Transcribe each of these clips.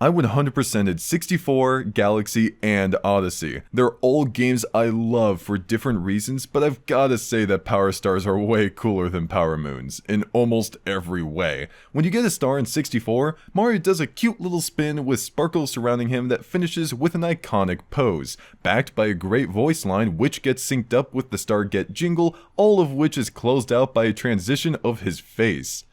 I 100%ed 64, Galaxy, and Odyssey. They're all games I love for different reasons, but I've gotta say that Power Stars are way cooler than Power Moons, in almost every way. When you get a star in 64, Mario does a cute little spin with sparkles surrounding him that finishes with an iconic pose, backed by a great voice line which gets synced up with the Star Get jingle, all of which is closed out by a transition of his face.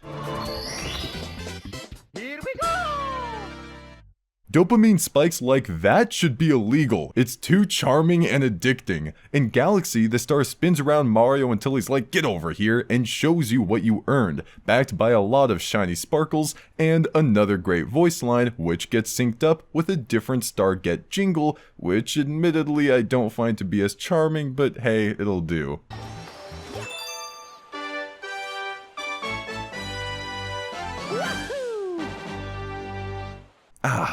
Dopamine spikes like that should be illegal. It's too charming and addicting. In Galaxy, the star spins around Mario until he's like, get over here, and shows you what you earned, backed by a lot of shiny sparkles, and another great voice line, which gets synced up with a different Star Get jingle, which admittedly I don't find to be as charming, but hey, it'll do.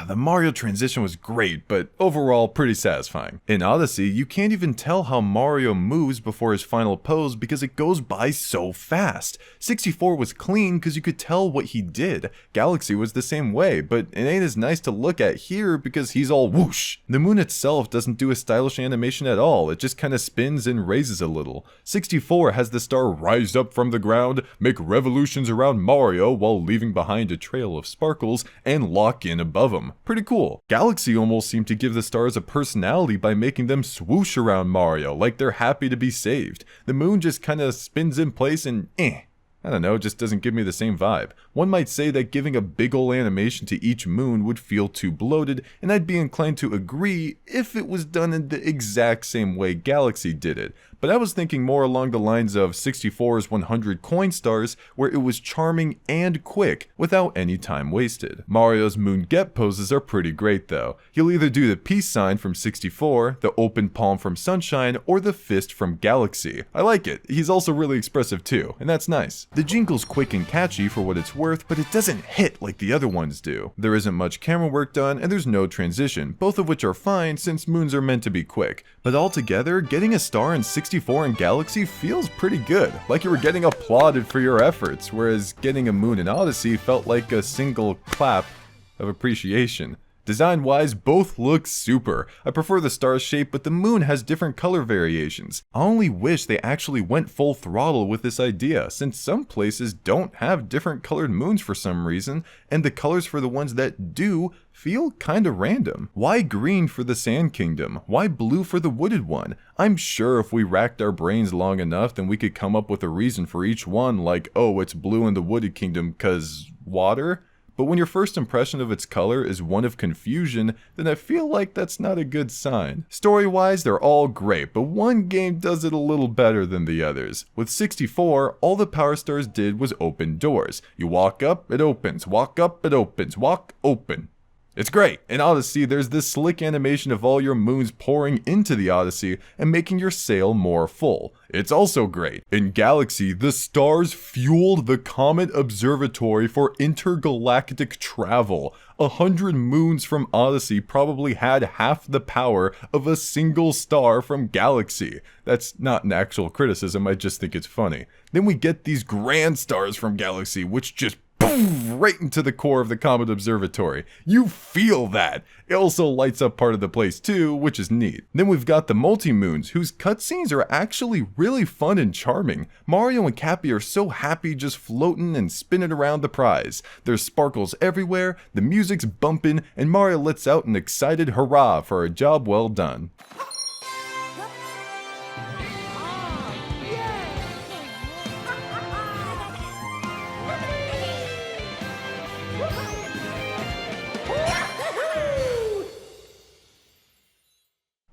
The Mario transition was great, but overall pretty satisfying. In Odyssey, you can't even tell how Mario moves before his final pose because it goes by so fast. 64 was clean because you could tell what he did. Galaxy was the same way, but it ain't as nice to look at here because he's all whoosh. The moon itself doesn't do a stylish animation at all, it just kinda spins and raises a little. 64 has the star rise up from the ground, make revolutions around Mario while leaving behind a trail of sparkles, and lock in above him. Pretty cool. Galaxy almost seemed to give the stars a personality by making them swoosh around Mario like they're happy to be saved. The moon just kinda spins in place and I don't know, it just doesn't give me the same vibe. One might say that giving a big ol' animation to each moon would feel too bloated, and I'd be inclined to agree if it was done in the exact same way Galaxy did it. But I was thinking more along the lines of 64's 100 coin stars, where it was charming and quick, without any time wasted. Mario's moon get poses are pretty great though. He'll either do the peace sign from 64, the open palm from Sunshine, or the fist from Galaxy. I like it. He's also really expressive too, and that's nice. The jingle's quick and catchy for what it's worth, but it doesn't hit like the other ones do. There isn't much camera work done, and there's no transition, both of which are fine since moons are meant to be quick. But altogether, getting a star in 64 in Galaxy feels pretty good, like you were getting applauded for your efforts, whereas getting a moon in Odyssey felt like a single clap of appreciation. Design-wise, both look super. I prefer the star's shape, but the moon has different color variations. I only wish they actually went full throttle with this idea, since some places don't have different colored moons for some reason, and the colors for the ones that do feel kinda random. Why green for the Sand Kingdom? Why blue for the Wooded one? I'm sure if we racked our brains long enough, then we could come up with a reason for each one, like, oh, it's blue in the Wooded Kingdom 'cause water? But when your first impression of its color is one of confusion, then I feel like that's not a good sign. Story-wise, they're all great, but one game does it a little better than the others. With 64, all the Power Stars did was open doors. You walk up, it opens. Walk up, it opens. Walk, open. It's great. In Odyssey, there's this slick animation of all your moons pouring into the Odyssey and making your sail more full. It's also great. In Galaxy, the stars fueled the Comet Observatory for intergalactic travel. 100 moons from Odyssey probably had half the power of a single star from Galaxy. That's not an actual criticism, I just think it's funny. Then we get these grand stars from Galaxy, which just boom, right into the core of the Comet Observatory. You feel that. It also lights up part of the place too, which is neat. Then we've got the multi-moons, whose cutscenes are actually really fun and charming. Mario and Cappy are so happy just floating and spinning around the prize. There's sparkles everywhere, the music's bumping, and Mario lets out an excited hurrah for a job well done.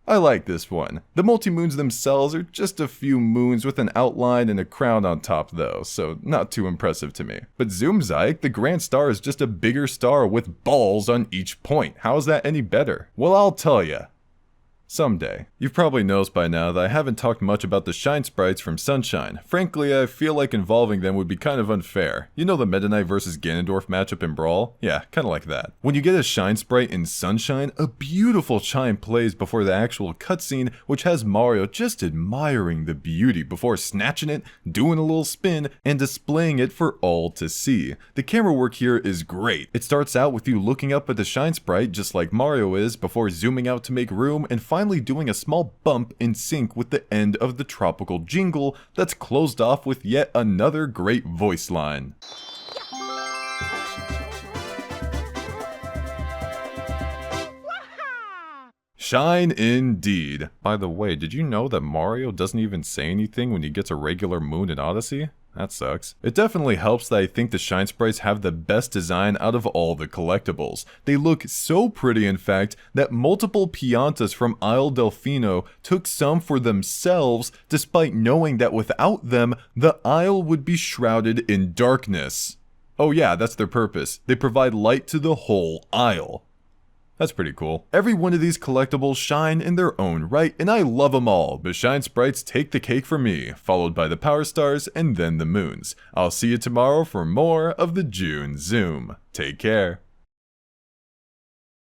I like this one. The multi-moons themselves are just a few moons with an outline and a crown on top though, so not too impressive to me. But Zoomzyke, the grand star is just a bigger star with balls on each point. How is that any better? Well, I'll tell ya. Someday. You've probably noticed by now that I haven't talked much about the shine sprites from Sunshine. Frankly, I feel like involving them would be kind of unfair. You know the Meta Knight vs Ganondorf matchup in Brawl? Yeah, kinda like that. When you get a shine sprite in Sunshine, a beautiful chime plays before the actual cutscene, which has Mario just admiring the beauty before snatching it, doing a little spin, and displaying it for all to see. The camera work here is great. It starts out with you looking up at the shine sprite just like Mario is, before zooming out to make room and finally doing a small bump in sync with the end of the tropical jingle that's closed off with yet another great voice line. Shine indeed. By the way, did you know that Mario doesn't even say anything when he gets a regular moon in Odyssey? That sucks. It definitely helps that I think the shine sprites have the best design out of all the collectibles. They look so pretty, in fact, that multiple Piantas from Isle Delfino took some for themselves, despite knowing that without them, the Isle would be shrouded in darkness. Oh yeah, that's their purpose. They provide light to the whole Isle. That's pretty cool. Every one of these collectibles shine in their own right, and I love them all, but shine sprites take the cake for me, followed by the power stars and then the moons. I'll see you tomorrow for more of the June Zoom. Take care.